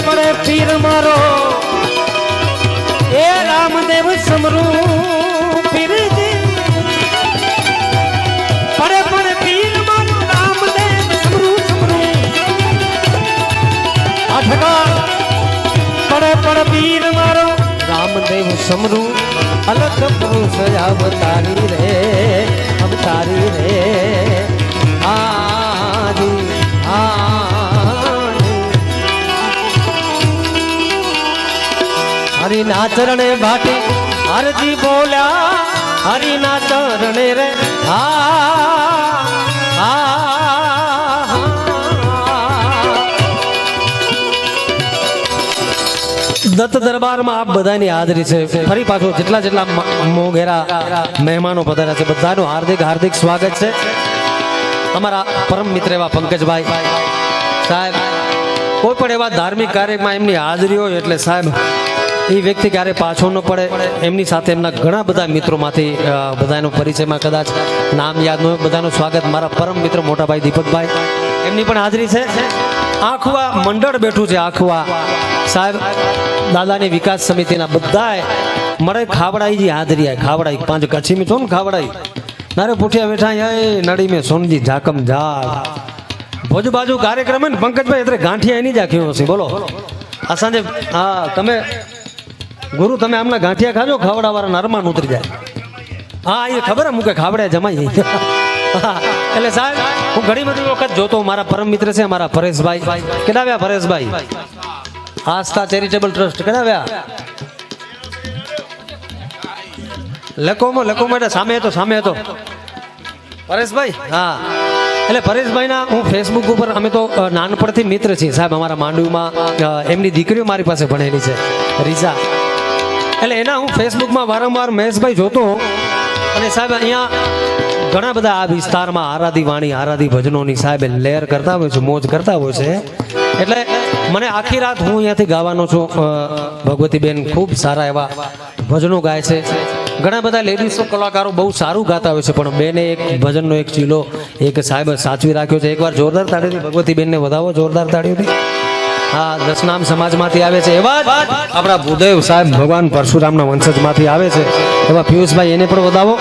પડે પીર મારો એ રામદેવ સમરૂ પીરજી પડે પીર મારો રામદેવ સમરૂ આઠકા પડે પીર મારો રામદેવ સમરૂ અલખ પુરુષ અવતારી રે આજી હરી ના ચરણે ભાટી હરજી બોલ્યા હરી ના ચરણે રે દત્ત દરબારમાં આપ બધાની હાજરી છે ફરી પાછો જેટલા મોઘેરા મહેમાનો પધાર્યા છે બધાનું હાર્દિક સ્વાગત છે અમારા પરમ મિત્ર એવા પંકજભાઈ સાહેબ કોઈ પણ એવા ધાર્મિક કાર્યમાં એમની હાજરી હોય એટલે સાહેબ એ વ્યક્તિ ક્યારે પાછો ન પડે એમની સાથે એમના ઘણા બધા મિત્રોમાંથી બધાનો પરિચયમાં કદાચ નામ યાદ ન હોય બધાનું સ્વાગત મારા પરમ મિત્ર મોટાભાઈ દીપકભાઈ એમની પણ હાજરી છે આખું આ મંડળ બેઠું છે આખું આ સાહેબ દાદાની વિકાસ સમિતિના બધા મળે ખાવડાઈ હાજરી આય ખાવડાઈ 5 કચ્છી में છો ને ખાવડાઈ નારે પૂઠિયા બેઠા નડી में સોનજી ઝાકમ ઝાડ ભોજ બાજુ કાર્યક્રમ ને પંકજભાઈ એટલે ગાંઠિયા એની જ આખ્યું હશે બોલો આ સાંજે હા તમે ગુરુ તમે આમના ગાંઠિયા ખાજો ખાવડાવાળા નરમાન ઉતરી જાય હા એ ખબર હે મુકે ખાવડે જમાઈ એટલે સાહેબ હું ઘણી બધી વખત જોતો મારા પરમ મિત્ર છે મારા પરેશભાઈ કેડાવ્યા પરેશભાઈ આસ્થા ચેરિટેબલ ટ્રસ્ટ કેડાવ્યા લકોમાં સામે હતો પરેશભાઈ હા એટલે પરેશભાઈના હું ફેસબુક ઉપર અમે તો નાનપણથી મિત્ર છીએ સાહેબ. અમારા માંડવીમાં એમની દીકરીઓ મારી પાસે ભણેલી છે રીઝા. એટલે એના હું ફેસબુકમાં વારંવાર મહેશભાઈ જોતો અને સાહેબ અહીંયા ઘણા બધા આ વિસ્તારમાં આરાધી વાણી આરાધી ભજનોની સાહેબ લહેર કરતા હોય છે, મોજ કરતા હોય છે. એટલે મને આખી રાત હું અહીંયાથી ગાવાનો છું. ભગવતીબેન ખૂબ સારા એવા ભજનો ગાય છે. ઘણા બધા લેડીઝો કલાકારો બહુ સારું ગાતા હોય છે, પણ બેને એક ભજનનો એક ચીલો એક સાહેબ સાચવી રાખ્યો છે. એકવાર જોરદાર તાળીઓથી ભગવતીબેનને વધાવો, જોરદાર તાળીઓથી. હા, દસનામ સમાજમાંથી આવે છે એવા જ આપણા ભૂદેવ સાહેબ ભગવાન પરશુરામના વંશજમાંથી આવે છે એવા પિયુષભાઈ, એને પણ વધાવો.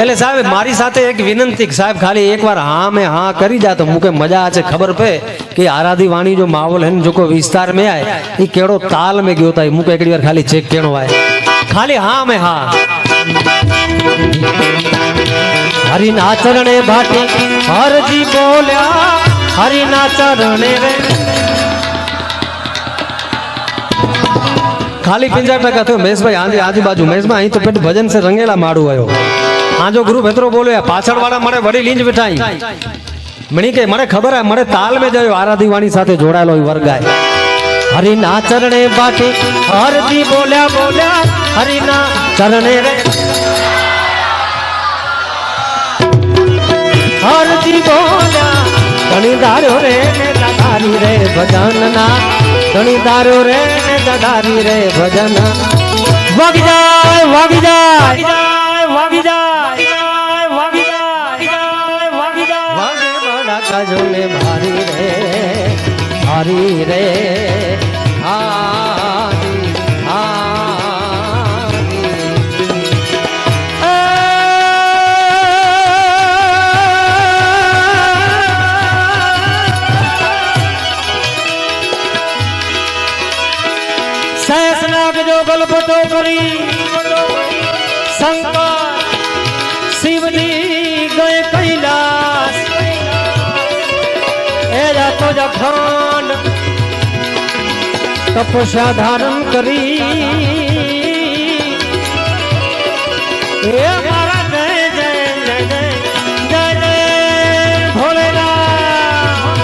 એટલે સાહેબ મારી સાથે એક વિનંતી સાહેબ, ખાલી એકવાર હા મેં હા કરી જા તો મુકે મજા છે ખબર પે કે આરાધી વાणी जो माहौल है जो को विस्तार में आए ये केड़ो ताल में गयो था मुके एक बार खाली चेक केनो आए खाली हाँ में हाँ. हरि ना चरणे भाटी हर जी बोल्या हरि ना चरणे रे खाली 50% થયો મહેશભાઈ. આજુબાજુ મહેશભાઈ અહીં તો પેટ ભજન છે રંગેલા માડું આવ્યો. આ જો ગુરુ ભેતરો બોલ્યો પાછળ વાળા મને વડી લીંજ વિઠાઈ મણી કે મને ખબર હે મને તાલ में જયો આરાધી વાણી સાથે જોડાયેલો વર્ગાય. હરિ ના ચરણે બાટી હરજી બોલ્યા બોલ્યા હરિ ના ચરણે રે હરજી બોલ્યા ધણી ધાર્યો રે ને દાદારી રે ભજન ના ધણી ધાર્યો રે ને દાદારી રે ભજન વાગી જાય વાગી જાય વાગી જાય વાગી જાય વાગી જાય વાગે બડા કાજોને ભારી રે હારી રે હારી હારી સહેસનાગ જો ગલપતો કરી શંકર શિવજી ગયે કૈલાસ એ જાતો જખંડ તપસ્યા ધારણ કરી એ મારા જય જય જય જય જય જય ભોલેનાથ.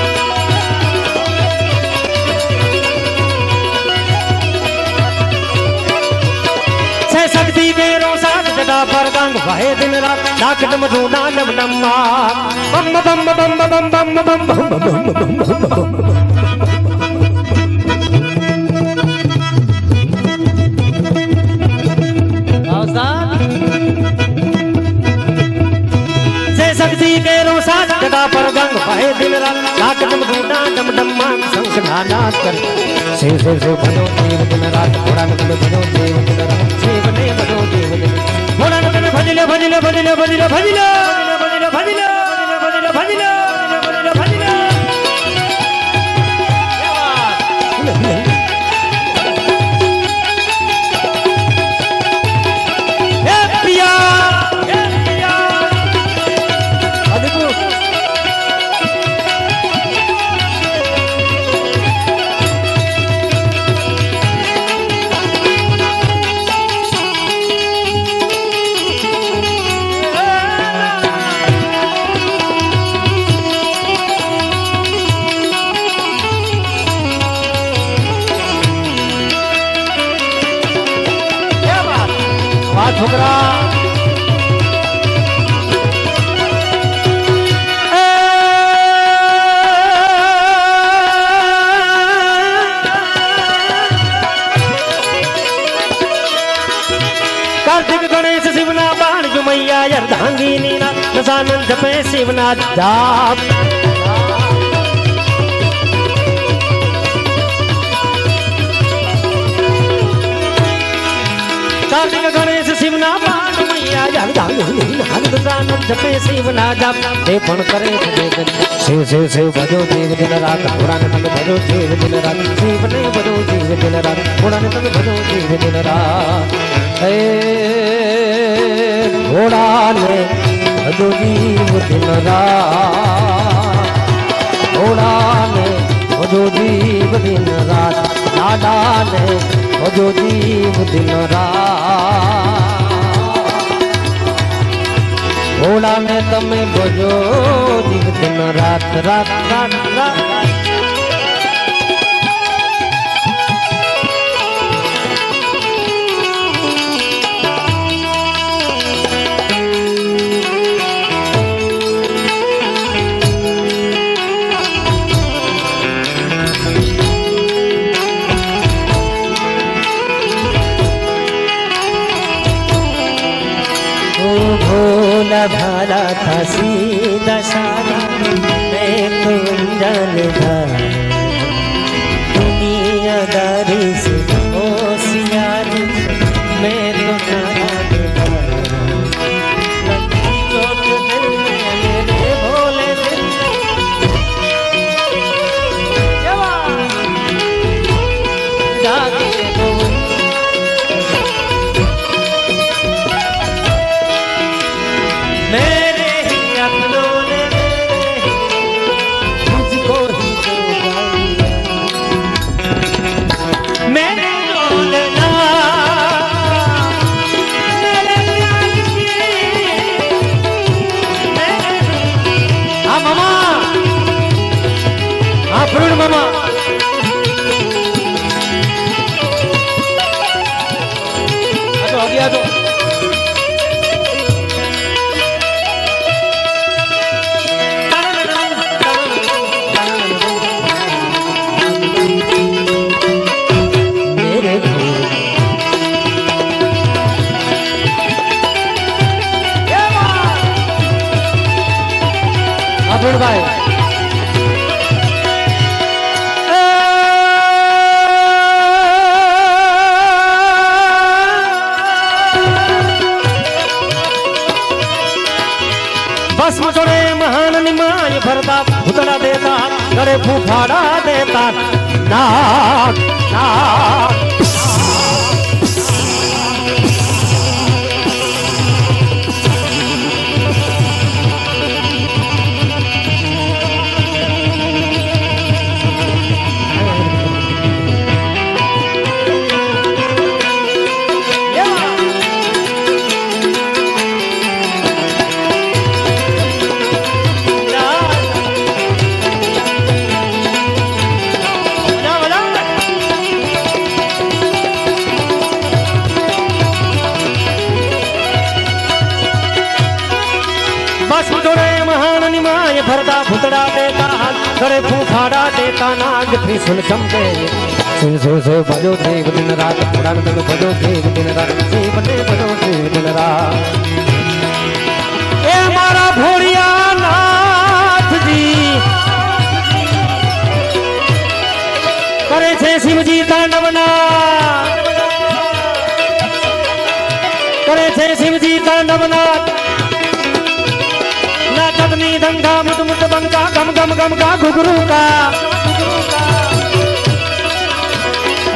છે શક્તિ કેરો સાથ જટા પર ગંગ વહે દિન રાત ડાક ડમ ધૂના ડમ ડમ્મા બમ બમ બમ બમ બમ બમ બમ બમ બમ. जय शक्ति के रोसा जटा पर गंग बहे दिन रात लाख डम डूडा डम डम्मा शंख नाद कर शिव शिव शिव भजो देव दिन रात घोड़ा में भजो देव दिन रात शिव ने भजो देव दिन घोड़ा में भजले भजले भजले भजले भजले भजले भजले भजले भजले भजले છોકરા કાર્તિક ગણેશ શિવના બાણ જુમૈયા અર્ધાંગીની ના નસાનંદ જપે શિવના જાપ કાર્તિક ગણેશ શિવના બાણ જુમૈયા અર્ધાંગીની ના નસાનંદ જપે શિવના જાપ તે પણ કરે શિવ શિવ શિવ ભજો દેવ દિન રાત ઘોડાને તમે ભજો દેવ દિન રાત શિવને ભજો દેવ દિન રાત ઘોડાને તમે ભજો દેવ દિન રાત હે ઘોડાને ભજો દેવ દિન રાત ઘોડાને ભજો દેવ દિન રાત દાદાને ભજો દેવ દિન રાત ભોળા ને તમે ભજો દિન દિન રાત રાત રાત રાત भोला भाला था सीधा साधा मैं तो अनजान था दुनियादारी से होशियारी से मैं तो नादान था लगी चोट दिल में मेरे भोले दिल में जाके दो मेरे ही अकलों ने मुझको ही जो गाया मेरे डोलना मेरे प्यार की हाँ मामा हाँ प्रून मामा आ जाओ अरुण भाई बस मुझे महान निमाय भरता भुतला देता करे फूफाड़ा देता नाक नाक महान निमाय भरदा भुतड़ा देता करे फूफाड़ा देता नाग त्रिशूल चमके सुन सो सो भजो देव दिन रात पुराण दिन भजो देव दिन रात शिव ने भजो देव दिन रात ए मारा भोरिया नाथ जी करे छे शिवजी तांडवना करे छे शिवजी तांडवना नाचतनी दंगा मुट मुट बंका गम गम गम का घुघरू का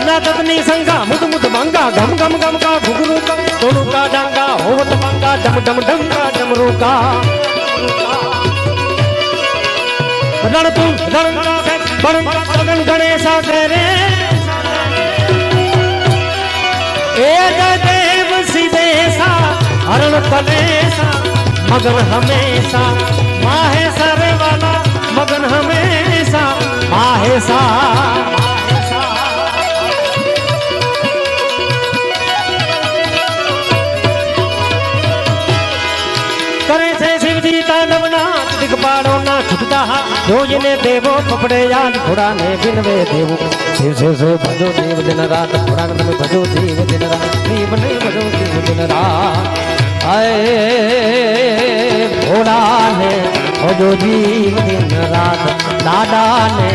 नाचतनी संगा मुट मुट बंका गम गम गम का घुघरू का दोनों का डांगा होवत बंका डम डम डंगा डमरू का रण तू रण बड़न गणेशा तेरे एक देव सिदेसा हरण कलेसा मगन हमेशा माहेसर वाला मगन हमेशा माहेसा करे से शिवजी तांडवनाथ दिगपाड़ो ना छुटता रोजने देवो पपड़े याद घोड़ा ने बिनवे देवो शिव शिव शिव भजो देव दिन रात पुराण में भजो देव दिन रात शिव ने भजो देव दिन रात आए भोला ने भजो जीव दिन रात दादा ने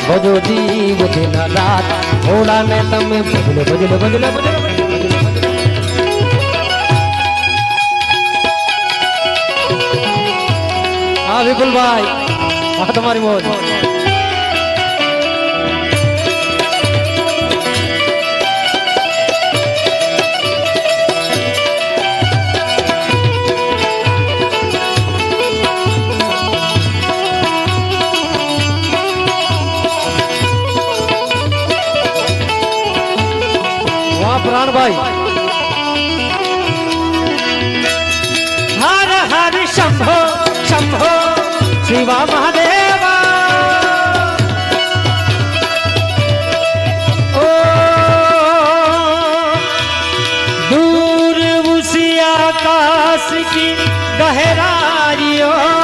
भजो जीव दिन रात भोला ने तमे भजलो भजलो भजलो भजलो हाँ विपुल भाई हाँ तुम्हारी मौज प्राण भाई हर हर शंभ शिवा महादेवा ओ दूर उसी आकाश की गहराइयों